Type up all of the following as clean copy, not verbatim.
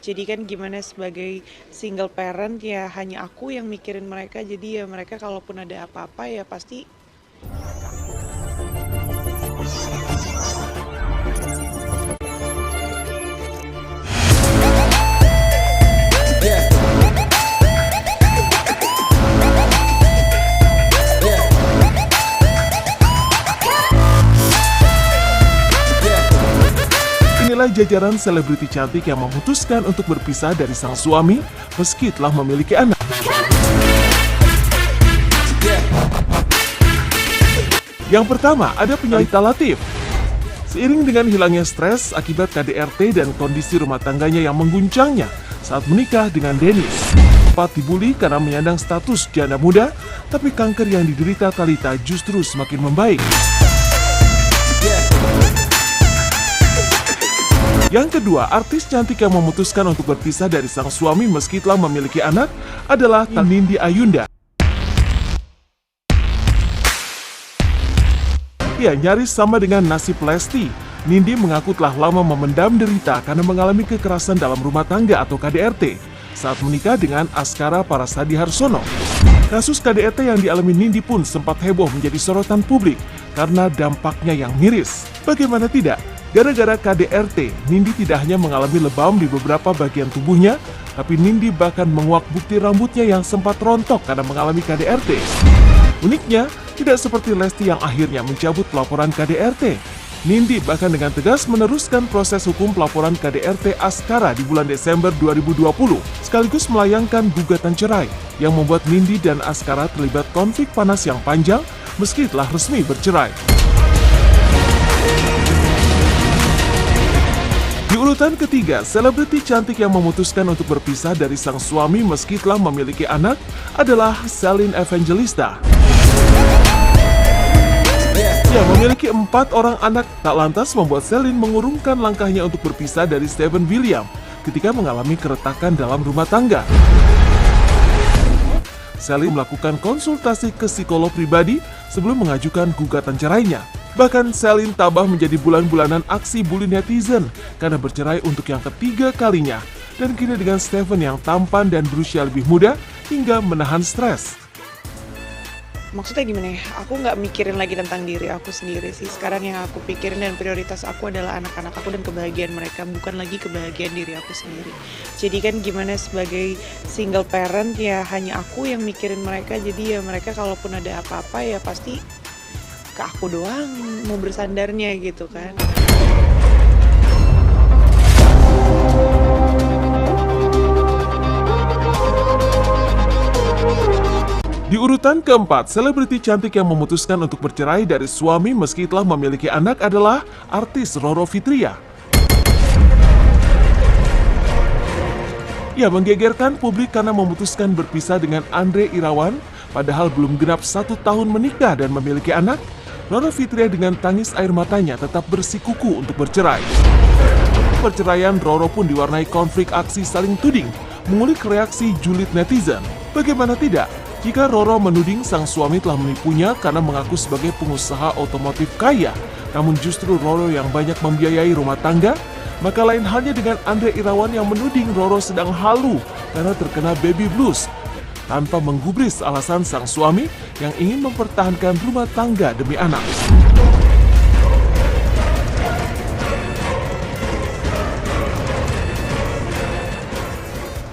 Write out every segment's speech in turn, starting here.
Jadi kan gimana sebagai single parent ya hanya aku yang mikirin mereka, jadi ya mereka kalaupun ada apa-apa ya pasti ke aku. Inilah jajaran selebriti cantik yang memutuskan untuk berpisah dari sang suami meski telah memiliki anak. Yang pertama, ada penyanyi Rita Latif. Seiring dengan hilangnya stres akibat KDRT dan kondisi rumah tangganya yang mengguncangnya saat menikah dengan Dennis. Sempat dibully karena menyandang status janda muda, tapi kanker yang diderita Thalita justru semakin membaik. Yang kedua, artis cantik yang memutuskan untuk berpisah dari sang suami meski telah memiliki anak adalah Nindi Ayunda. Ya, nyaris sama dengan nasib Lesti. Nindi mengaku telah lama memendam derita karena mengalami kekerasan dalam rumah tangga atau KDRT saat menikah dengan Askara Parasadi Harsono. Kasus KDRT yang dialami Nindi pun sempat heboh menjadi sorotan publik karena dampaknya yang miris. Bagaimana tidak? Gara-gara KDRT, Nindi tidak hanya mengalami lebam di beberapa bagian tubuhnya, tapi Nindi bahkan menguak bukti rambutnya yang sempat rontok karena mengalami KDRT. Uniknya, tidak seperti Lesti yang akhirnya mencabut pelaporan KDRT. Nindi bahkan dengan tegas meneruskan proses hukum pelaporan KDRT Askara di bulan Desember 2020, sekaligus melayangkan gugatan cerai yang membuat Nindi dan Askara terlibat konflik panas yang panjang meski telah resmi bercerai. Di urutan ketiga, selebriti cantik yang memutuskan untuk berpisah dari sang suami meski telah memiliki anak adalah Celine Evangelista. Ya, memiliki 4 orang anak tak lantas membuat Celine mengurungkan langkahnya untuk berpisah dari Steven William ketika mengalami keretakan dalam rumah tangga. Celine melakukan konsultasi ke psikolog pribadi sebelum mengajukan gugatan cerainya. Bahkan Celine tabah menjadi bulan-bulanan aksi bully netizen karena bercerai untuk yang ketiga kalinya. Dan kini dengan Steven yang tampan dan berusia lebih muda hingga menahan stres. Maksudnya gimana ya? Aku nggak mikirin lagi tentang diri aku sendiri sih. Sekarang yang aku pikirin dan prioritas aku adalah anak-anak aku dan kebahagiaan mereka, bukan lagi kebahagiaan diri aku sendiri. Jadi kan gimana sebagai single parent ya hanya aku yang mikirin mereka, jadi ya mereka kalaupun ada apa-apa ya pasti ke aku doang mau bersandarnya gitu kan. Di urutan keempat, selebriti cantik yang memutuskan untuk bercerai dari suami meski telah memiliki anak adalah artis Roro Fitria. Ia menggegerkan publik karena memutuskan berpisah dengan Andre Irawan, padahal belum genap 1 tahun menikah dan memiliki anak. Roro Fitria dengan tangis air matanya tetap bersikukuh untuk bercerai. Perceraian Roro pun diwarnai konflik aksi saling tuding, mengulik reaksi julid netizen. Bagaimana tidak? Jika Roro menuding sang suami telah menipunya karena mengaku sebagai pengusaha otomotif kaya, namun justru Roro yang banyak membiayai rumah tangga, maka lain halnya dengan Andre Irawan yang menuding Roro sedang halu karena terkena baby blues, tanpa menggubris alasan sang suami yang ingin mempertahankan rumah tangga demi anak.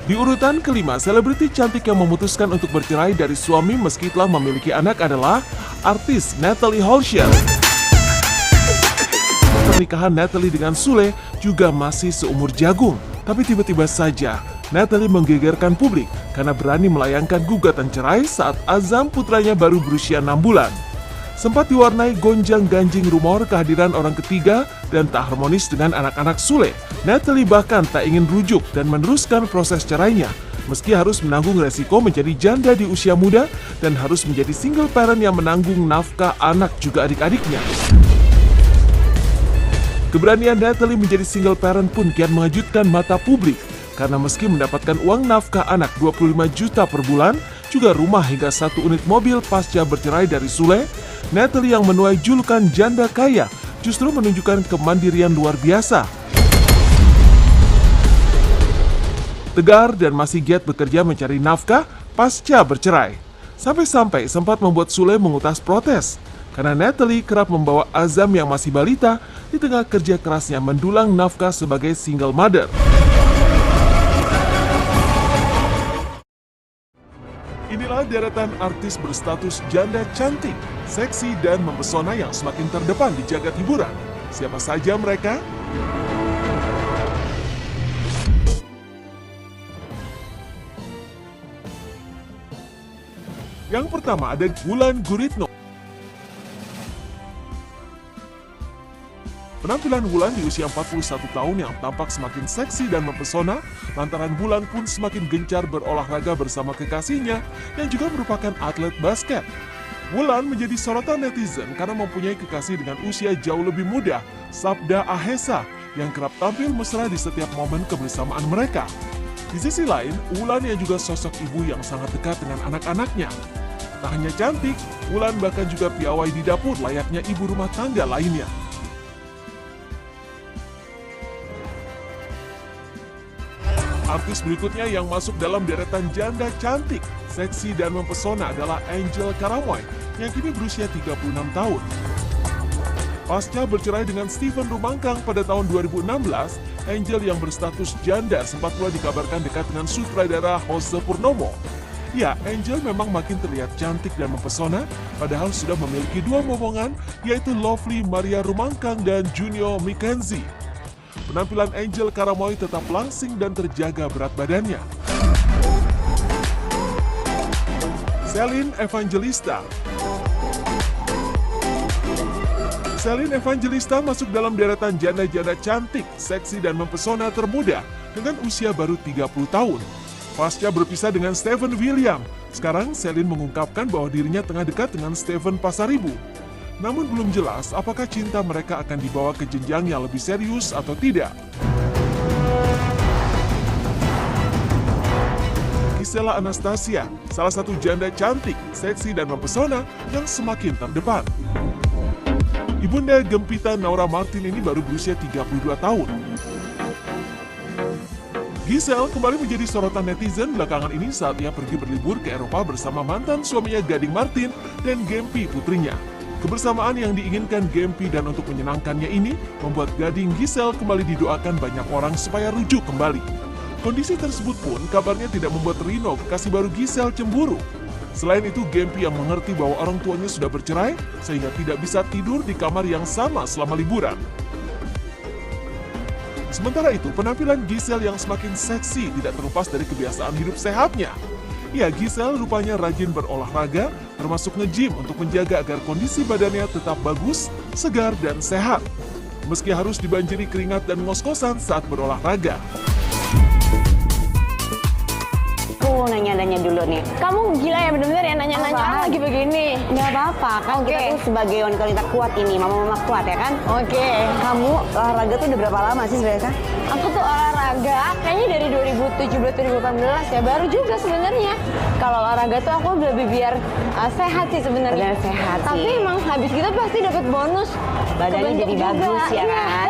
Di urutan kelima, selebriti cantik yang memutuskan untuk bercerai dari suami meski telah memiliki anak adalah artis Natalie Holscher. Pernikahan Natalie dengan Sule juga masih seumur jagung, tapi tiba-tiba saja Natalie menggegerkan publik karena berani melayangkan gugatan cerai saat Azam putranya baru berusia 6 bulan. Sempat diwarnai gonjang-ganjing rumor kehadiran orang ketiga dan tak harmonis dengan anak-anak Sule. Natalie bahkan tak ingin rujuk dan meneruskan proses cerainya, meski harus menanggung resiko menjadi janda di usia muda dan harus menjadi single parent yang menanggung nafkah anak juga adik-adiknya. Keberanian Natalie menjadi single parent pun kian mengejutkan mata publik, karena meski mendapatkan uang nafkah anak 25 juta per bulan, juga rumah hingga 1 unit mobil pasca bercerai dari Sule, Natalie yang menuai julukan janda kaya justru menunjukkan kemandirian luar biasa. Tegar dan masih giat bekerja mencari nafkah pasca bercerai. Sampai-sampai sempat membuat Sule mengutas protes karena Natalie kerap membawa Azam yang masih balita di tengah kerja kerasnya mendulang nafkah sebagai single mother. Inilah deretan artis berstatus janda cantik, seksi dan mempesona yang semakin terdepan di jagat hiburan. Siapa saja mereka? Yang pertama ada Wulan Guritno. Penampilan Wulan di usia 41 tahun yang tampak semakin seksi dan mempesona, lantaran Wulan pun semakin gencar berolahraga bersama kekasihnya yang juga merupakan atlet basket. Wulan menjadi sorotan netizen karena mempunyai kekasih dengan usia jauh lebih muda, Sabda Ahesa, yang kerap tampil mesra di setiap momen kebersamaan mereka. Di sisi lain, Wulan yang juga sosok ibu yang sangat dekat dengan anak-anaknya. Tak hanya cantik, Wulan bahkan juga piawai di dapur layaknya ibu rumah tangga lainnya. Artis berikutnya yang masuk dalam deretan janda cantik, seksi dan mempesona adalah Angel Karamoy yang kini berusia 36 tahun. Pasca bercerai dengan Steven Rumangkang pada tahun 2016, Angel yang berstatus janda sempat pula dikabarkan dekat dengan sutradara Jose Purnomo. Ya, Angel memang makin terlihat cantik dan mempesona, padahal sudah memiliki dua momongan, yaitu Lovely Maria Rumangkang dan Junio Mackenzie. Penampilan Angel Karamoy tetap langsing dan terjaga berat badannya. Celine Evangelista. Celine Evangelista masuk dalam deretan janda-janda cantik, seksi dan mempesona termuda dengan usia baru 30 tahun. Pasca berpisah dengan Steven William, sekarang Celine mengungkapkan bahwa dirinya tengah dekat dengan Steven Pasaribu. Namun belum jelas apakah cinta mereka akan dibawa ke jenjang yang lebih serius atau tidak. Gisela Anastasia, salah satu janda cantik, seksi dan mempesona yang semakin terdepan. Ibunda Gempita Naura Martin ini baru berusia 32 tahun. Giselle kembali menjadi sorotan netizen belakangan ini saat ia pergi berlibur ke Eropa bersama mantan suaminya Gading Martin dan Gempi putrinya. Kebersamaan yang diinginkan Gempi dan untuk menyenangkannya ini membuat Gading Giselle kembali didoakan banyak orang supaya rujuk kembali. Kondisi tersebut pun kabarnya tidak membuat Rino, kekasih baru Giselle, cemburu. Selain itu, Gempi yang mengerti bahwa orang tuanya sudah bercerai sehingga tidak bisa tidur di kamar yang sama selama liburan. Sementara itu, penampilan Giselle yang semakin seksi tidak terlepas dari kebiasaan hidup sehatnya. Ya, Giselle rupanya rajin berolahraga, termasuk nge-gym untuk menjaga agar kondisi badannya tetap bagus, segar, dan sehat. Meski harus dibanjiri keringat dan ngos-ngosan saat berolahraga. Aku nanya-nanya dulu nih. Kamu gila ya bener-bener ya nanya-nanya Apaan? lagi begini. Nggak apa-apa, kan Oke. kita tuh sebagai wanita kuat ini, mama-mama kuat ya kan? Oke. Kamu olahraga tuh udah berapa lama sih sebenarnya? Aku tuh olahraga kayaknya dari 2017-2018 ya, baru juga sebenarnya. Kalau olahraga tuh aku lebih biar sehat sih sebenarnya. Benar sehat sih. Tapi emang habis gitu pasti dapat bonus. Badannya Kebentuk jadi juga. bagus ya Iya. kan?